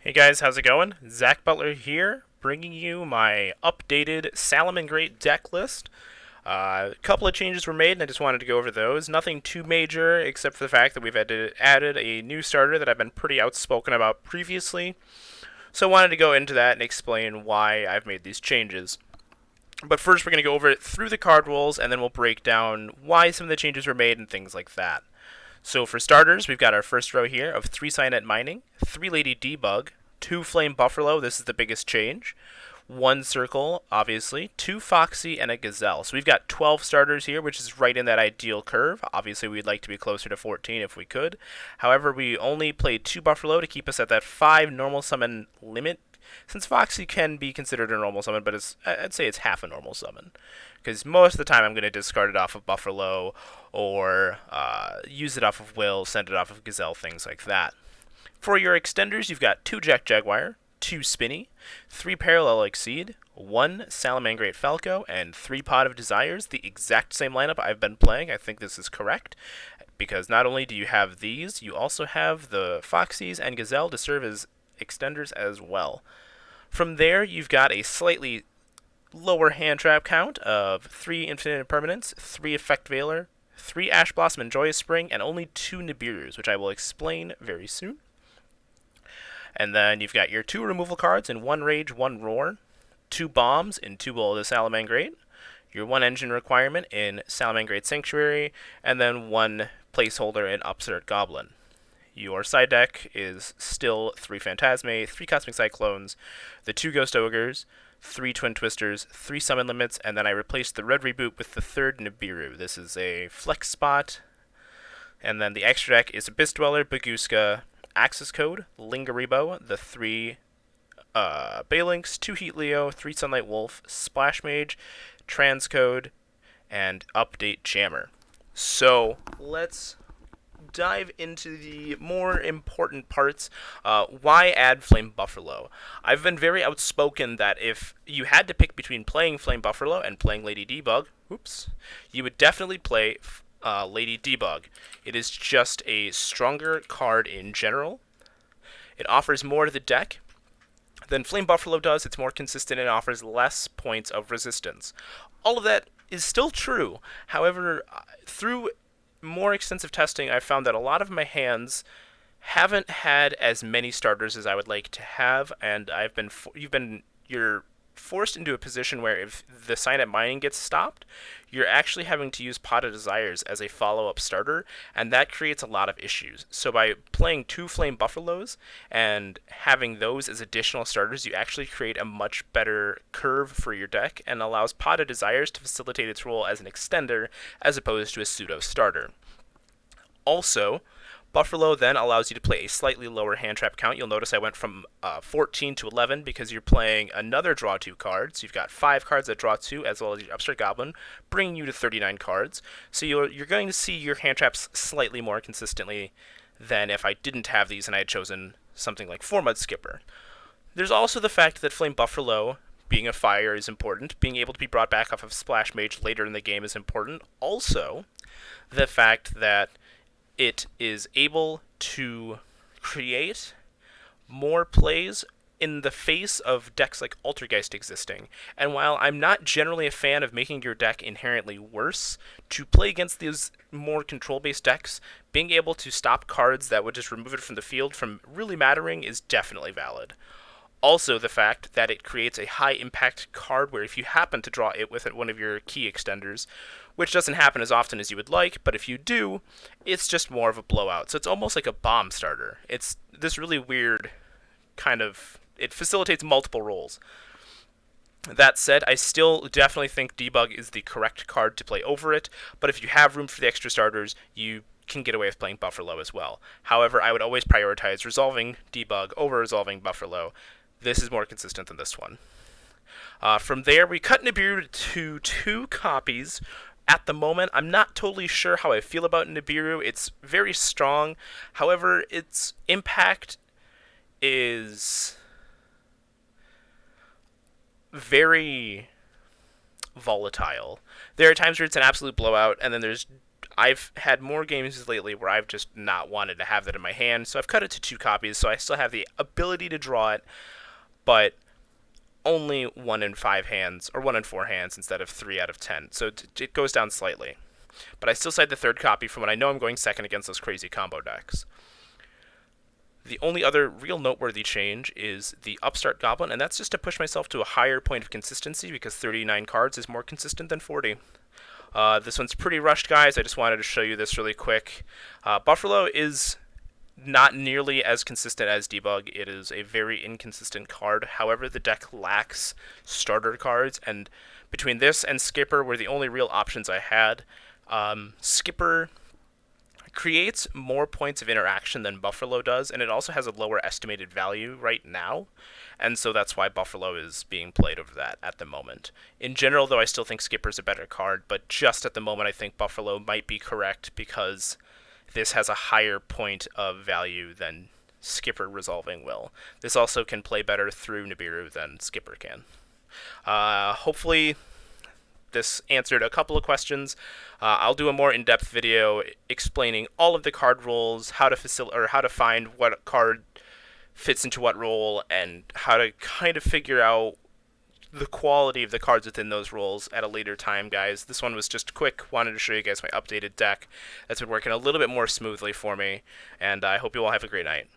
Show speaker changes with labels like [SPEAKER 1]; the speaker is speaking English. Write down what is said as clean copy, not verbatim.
[SPEAKER 1] Hey guys, how's it going? Zach Butler here, bringing you my updated Salamangreat deck list. A couple of changes were made, and I just wanted to go over those. Nothing too major, except for the fact that we've added a new starter that I've been pretty outspoken about previously. So I wanted to go into that and explain why I've made these changes. But first, we're going to go over it through the card rules, and then we'll break down why some of the changes were made and things like that. So for starters, we've got our first row here of 3 Cyanet Mining, 3 Lady Debug, 2 Flame Bufferlo, this is the biggest change, 1 Circle, obviously, 2 Foxy, and a Gazelle. So we've got 12 starters here, which is right in that ideal curve. Obviously, we'd like to be closer to 14 if we could. However, we only played 2 Bufferlo to keep us at that 5 normal summon limit, since Foxy can be considered a normal summon, but I'd say it's half a normal summon. Because most of the time I'm going to discard it off of Bufferlo or use it off of Will, send it off of Gazelle, things like that. For your extenders, you've got 2 Jack Jaguar, 2 Spinny, 3 Parallel Exceed, 1 Salamangreat Falco, and 3 Pot of Desires, the exact same lineup I've been playing. I think this is correct, because not only do you have these, you also have the Foxies and Gazelle to serve as extenders as well. From there, you've got a slightly lower hand trap count of 3 Infinite Impermanence, 3 Effect Veiler, 3 Ash Blossom and Joyous Spring, and only 2 Nibirus, which I will explain very soon. And then you've got your 2 removal cards in 1 Rage, 1 Roar, 2 Bombs in 2 Will of the Salamangreat, your 1 Engine requirement in Salamangreat Sanctuary, and then 1 placeholder in Upstart Goblin. Your side deck is still 3 Phantasme, 3 Cosmic Cyclones, the 2 Ghost Ogres, 3 Twin Twisters, 3 Summon Limits, and then I replaced the red reboot with the 3rd Nibiru. This is a flex spot. And then the extra deck is Abyss Dweller, Baguska, Axis Code, Lingaribo, the 3 Balinks, 2 Heat Leo, 3 Sunlight Wolf, Splash Mage, Transcode, and Update Jammer. So let's dive into the more important parts. Why add Flame Bufferlo? I've been very outspoken that if you had to pick between playing Flame Bufferlo and playing Lady Debug, you would definitely play Lady Debug. It is just a stronger card in general. It offers more to the deck than Flame Bufferlo does. It's more consistent and offers less points of resistance. All of that is still true. However, through more extensive testing, I've found that a lot of my hands haven't had as many starters as I would like to have, and you're forced into a position where if the Cyanet Mining gets stopped, you're actually having to use Pot of Desires as a follow-up starter, and that creates a lot of issues. So by playing 2 Flame Bufferlos and having those as additional starters, you actually create a much better curve for your deck and allows Pot of Desires to facilitate its role as an extender as opposed to a pseudo starter. Also, Bufferlo then allows you to play a slightly lower hand trap count. You'll notice I went from 14 to 11 because you're playing another draw 2 card. So you've got 5 cards that draw 2 as well as your Upstart Goblin, bringing you to 39 cards. So you're going to see your hand traps slightly more consistently than if I didn't have these and I had chosen something like 4 Mud Skipper. There's also the fact that Flame Bufferlo, being a fire, is important. Being able to be brought back off of Splash Mage later in the game is important. Also, the fact that it is able to create more plays in the face of decks like Altergeist existing. And while I'm not generally a fan of making your deck inherently worse, to play against these more control-based decks, being able to stop cards that would just remove it from the field from really mattering is definitely valid. Also, the fact that it creates a high impact card where if you happen to draw it with one of your key extenders, which doesn't happen as often as you would like, but if you do, it's just more of a blowout. So it's almost like a bomb starter. It's this really weird kind of, it facilitates multiple roles. That said, I still definitely think Debug is the correct card to play over it, but if you have room for the extra starters, you can get away with playing Bufferlo as well. However, I would always prioritize resolving Debug over resolving Bufferlo. This is more consistent than this one. From there, we cut Nibiru to 2 copies. At the moment, I'm not totally sure how I feel about Nibiru. It's very strong. However, its impact is very volatile. There are times where it's an absolute blowout, and then there's I've had more games lately where I've just not wanted to have that in my hand, so I've cut it to 2 copies, so I still have the ability to draw it, but only 1 in 5 hands, or 1 in 4 hands instead of 3 out of 10. So it goes down slightly. But I still side the 3rd copy for when I know I'm going second against those crazy combo decks. The only other real noteworthy change is the Upstart Goblin, and that's just to push myself to a higher point of consistency because 39 cards is more consistent than 40. This one's pretty rushed, guys. I just wanted to show you this really quick. Bufferlo is not nearly as consistent as Debug. It is a very inconsistent card. However, the deck lacks starter cards, and between this and Skipper were the only real options I had. Skipper creates more points of interaction than Bufferlo does, and it also has a lower estimated value right now, and so that's why Bufferlo is being played over that at the moment. In general, though, I still think Skipper's a better card, but just at the moment I think Bufferlo might be correct because this has a higher point of value than Skipper Resolving will. This also can play better through Nibiru than Skipper can. Hopefully this answered a couple of questions. I'll do a more in-depth video explaining all of the card rules, how to find what card fits into what role, and how to kind of figure out the quality of the cards within those roles at a later time, guys. This one was just quick. Wanted to show you guys my updated deck that's been working a little bit more smoothly for me, and I hope you all have a great night.